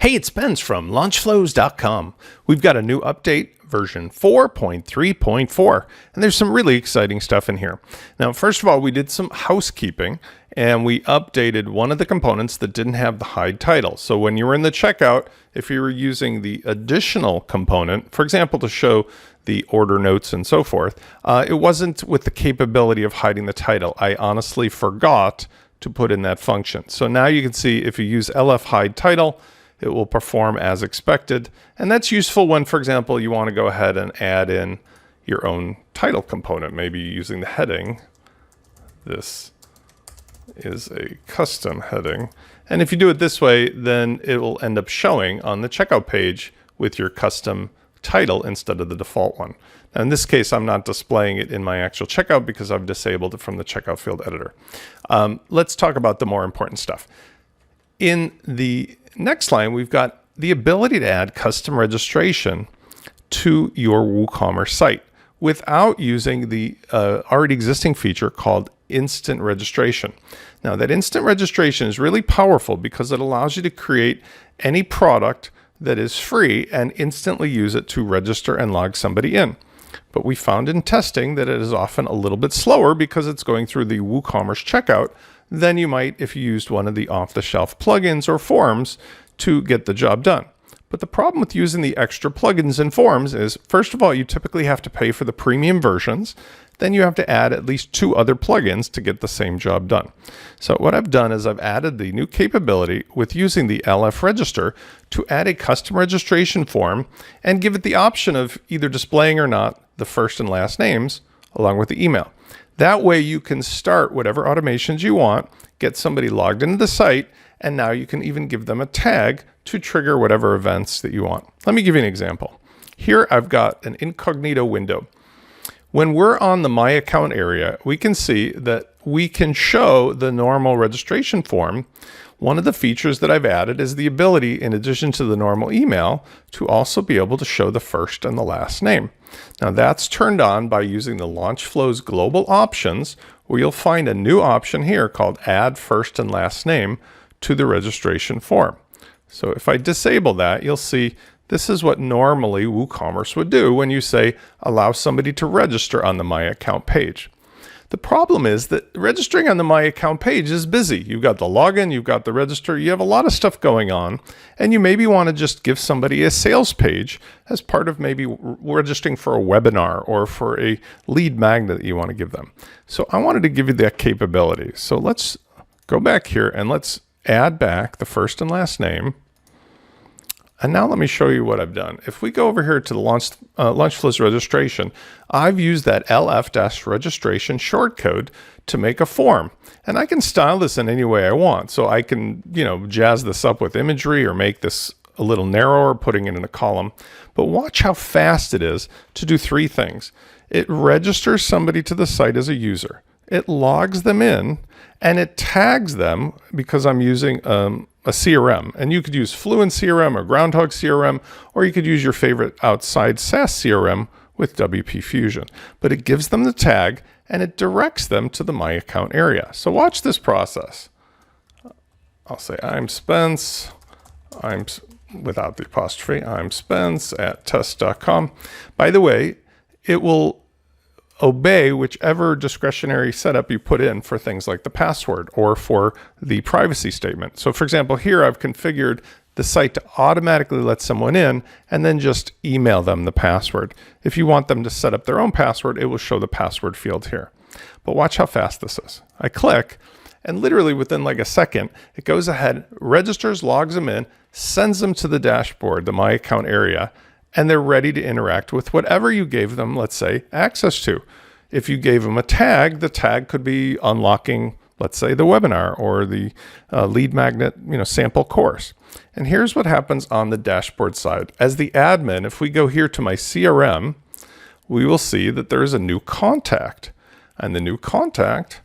Hey, it's Ben's from LaunchFlows.com. We've got a new update, version 4.3.4, and there's some really exciting stuff in here. Now, first of all, we did some housekeeping, and we updated one of the components that didn't have the hide title. So when you were in the checkout, if you were using the additional component, for example, to show the order notes and so forth, it wasn't with the capability of hiding the title. I honestly forgot to put in that function. So now you can see if you use LF hide title, it will perform as expected. And that's useful when, for example, you want to go ahead and add in your own title component, maybe using the heading. This is a custom heading. And if you do it this way, then it will end up showing on the checkout page with your custom title instead of the default one. Now in this case, I'm not displaying it in my actual checkout because I've disabled it from the checkout field editor. Let's talk about the more important stuff. In the next line, we've got the ability to add custom registration to your WooCommerce site without using the already existing feature called instant registration. Now that instant registration is really powerful because it allows you to create any product that is free and instantly use it to register and log somebody in. But we found in testing that it is often a little bit slower because it's going through the WooCommerce checkout than you might if you used one of the off-the-shelf plugins or forms to get the job done. But the problem with using the extra plugins and forms is, first of all, you typically have to pay for the premium versions. Then you have to add at least 2 other plugins to get the same job done. So what I've done is I've added the new capability with using the LF register to add a custom registration form and give it the option of either displaying or not the first and last names along with the email. That way you can start whatever automations you want, get somebody logged into the site, and now you can even give them a tag to trigger whatever events that you want. Let me give you an example. Here I've got an incognito window. When we're on the My Account area, we can see that we can show the normal registration form. One of the features that I've added is the ability, in addition to the normal email, to also be able to show the first and the last name. Now that's turned on by using the LaunchFlows global options, where you'll find a new option here called Add First and Last Name to the registration form. So if I disable that, you'll see this is what normally WooCommerce would do when you say allow somebody to register on the My Account page. The problem is that registering on the My Account page is busy. You've got the login, you've got the register, you have a lot of stuff going on, and you maybe want to just give somebody a sales page as part of maybe registering for a webinar or for a lead magnet that you want to give them. So I wanted to give you that capability. So let's go back here and let's add back the first and last name. And now let me show you what I've done. If we go over here to the LaunchFlows registration, I've used that LF-registration shortcode to make a form. And I can style this in any way I want. So I can, jazz this up with imagery or make this a little narrower, putting it in a column. But watch how fast it is to do 3 things. It registers somebody to the site as a user. It logs them in, and it tags them because I'm using a CRM. And you could use Fluent CRM or Groundhog CRM, or you could use your favorite outside SaaS CRM with WP Fusion. But it gives them the tag, and it directs them to the My Account area. So watch this process. I'll say, I'm Spence, without the apostrophe, I'm Spence at test.com. By the way, it will obey whichever discretionary setup you put in for things like the password or for the privacy statement. So for example, here I've configured the site to automatically let someone in and then just email them the password. If you want them to set up their own password, it will show the password field here. But watch how fast this is. I click, and literally within like a second, it goes ahead, registers, logs them in, sends them to the dashboard, the My Account area, and they're ready to interact with whatever you gave them, let's say, access to. If you gave them a tag, the tag could be unlocking, let's say, the webinar or the lead magnet, sample course. And here's what happens on the dashboard side. As the admin, if we go here to my CRM, we will see that there is a new contact. And the new contact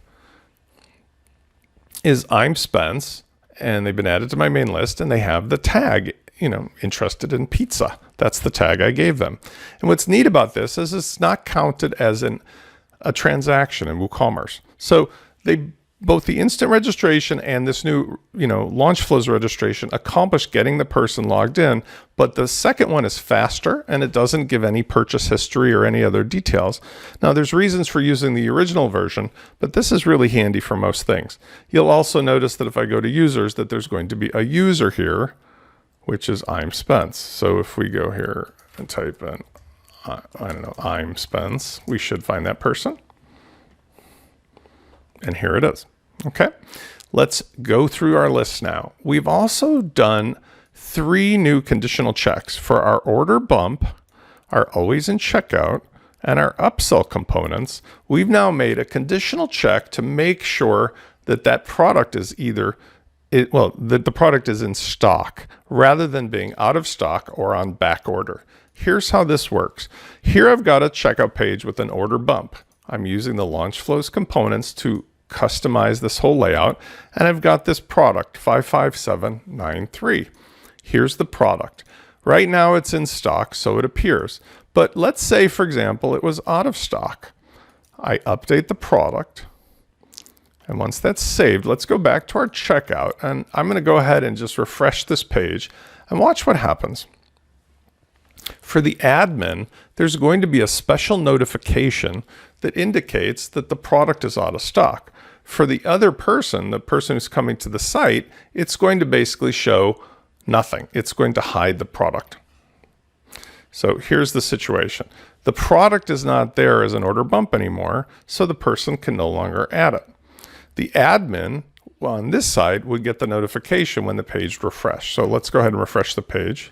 is I'm Spence, and they've been added to my main list, and they have the tag, interested in pizza. That's the tag I gave them. And what's neat about this is it's not counted as a transaction in WooCommerce. So they both the instant registration and this new, LaunchFlows registration accomplish getting the person logged in, but the second one is faster and it doesn't give any purchase history or any other details. Now, there's reasons for using the original version, but this is really handy for most things. You'll also notice that if I go to users, that there's going to be a user here, which is I'm Spence. So if we go here and type in, I'm Spence, we should find that person. And here it is. Okay, let's go through our list now. We've also done 3 new conditional checks for our order bump, our always in checkout, and our upsell components. We've now made a conditional check to make sure that that product is that the product is in stock rather than being out of stock or on back order. Here's how this works. Here I've got a checkout page with an order bump. I'm using the LaunchFlows components to customize this whole layout, and I've got this product 55793. Here's the product. Right now it's in stock, so it appears. But let's say, for example, it was out of stock. I update the product, and once that's saved, let's go back to our checkout, and I'm going to go ahead and just refresh this page and watch what happens. For the admin, there's going to be a special notification that indicates that the product is out of stock. For the other person, the person who's coming to the site, it's going to basically show nothing. It's going to hide the product. So here's the situation. The product is not there as an order bump anymore, so the person can no longer add it. The admin on this side would get the notification when the page refreshed. So let's go ahead and refresh the page.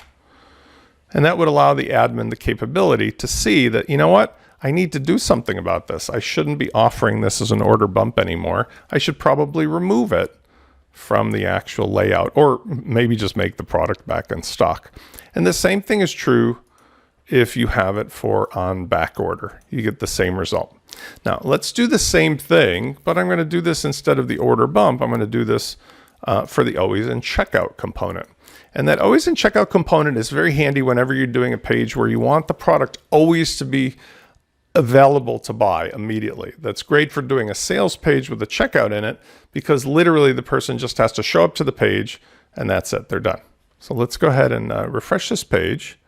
And that would allow the admin the capability to see that, you know what, I need to do something about this. I shouldn't be offering this as an order bump anymore. I should probably remove it from the actual layout, or maybe just make the product back in stock. And the same thing is true if you have it for on back order. You get the same result. Now, let's do the same thing, but I'm going to do this instead of the order bump. I'm going to do this for the always in checkout component. And that always in checkout component is very handy whenever you're doing a page where you want the product always to be available to buy immediately. That's great for doing a sales page with a checkout in it, because literally the person just has to show up to the page and that's it, they're done. So let's go ahead and refresh this page.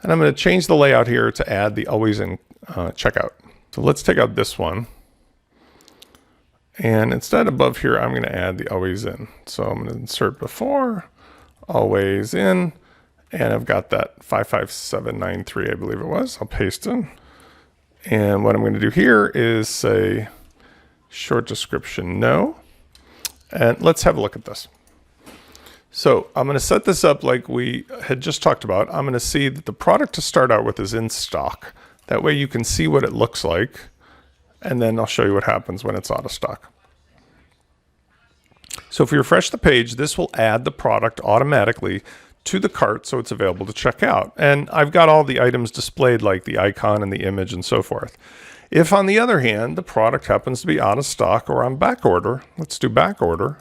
And I'm going to change the layout here to add the always in checkout. So let's take out this one. And instead above here, I'm going to add the always in. So I'm going to insert before, always in, and I've got that 55793, I believe it was. I'll paste in. And what I'm going to do here is say short description, no. And let's have a look at this. So I'm going to set this up like we had just talked about. I'm going to see that the product to start out with is in stock. That way you can see what it looks like. And then I'll show you what happens when it's out of stock. So if we refresh the page, this will add the product automatically to the cart so it's available to check out. And I've got all the items displayed, like the icon and the image and so forth. If, on the other hand, the product happens to be out of stock or on back order, let's do back order,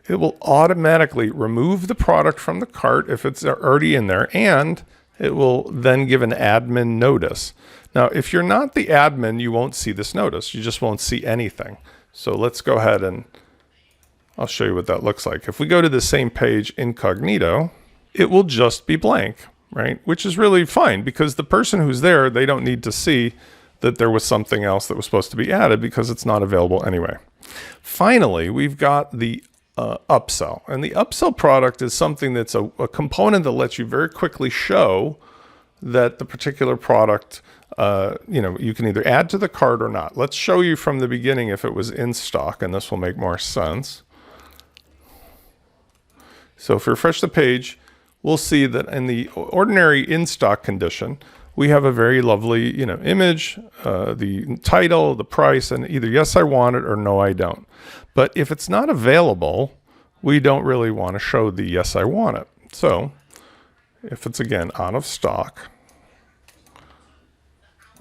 it will automatically remove the product from the cart if it's already in there, and it will then give an admin notice. Now, if you're not the admin, you won't see this notice. You just won't see anything. So let's go ahead and I'll show you what that looks like. If we go to the same page incognito, it will just be blank, right? Which is really fine, because the person who's there, they don't need to see that there was something else that was supposed to be added because it's not available anyway. Finally, we've got the upsell. And the upsell product is something that's a component that lets you very quickly show that the particular product, you can either add to the cart or not. Let's show you from the beginning if it was in stock, and this will make more sense. So if we refresh the page, we'll see that in the ordinary in-stock condition, we have a very lovely, image, the title, the price, and either yes, I want it or no, I don't. But if it's not available, we don't really want to show the yes, I want it. So if it's, again, out of stock,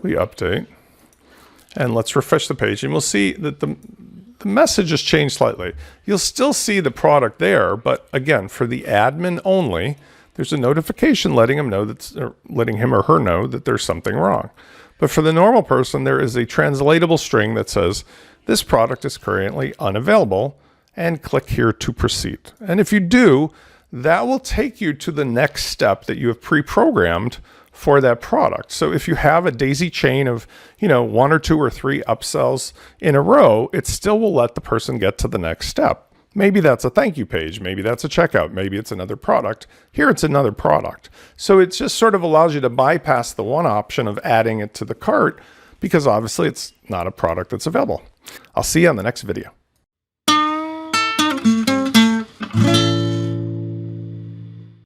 we update. And let's refresh the page, and we'll see that the message has changed slightly. You'll still see the product there, but again, for the admin only, there's a notification letting him or her know that there's something wrong. But for the normal person, there is a translatable string that says this product is currently unavailable, and click here to proceed. And if you do, that will take you to the next step that you have pre-programmed for that product. So if you have a daisy chain of, 1 or 2 or 3 upsells in a row, it still will let the person get to the next step. Maybe that's a thank you page. Maybe that's a checkout. Maybe it's another product. Here it's another product. So it just sort of allows you to bypass the one option of adding it to the cart because obviously it's not a product that's available. I'll see you on the next video.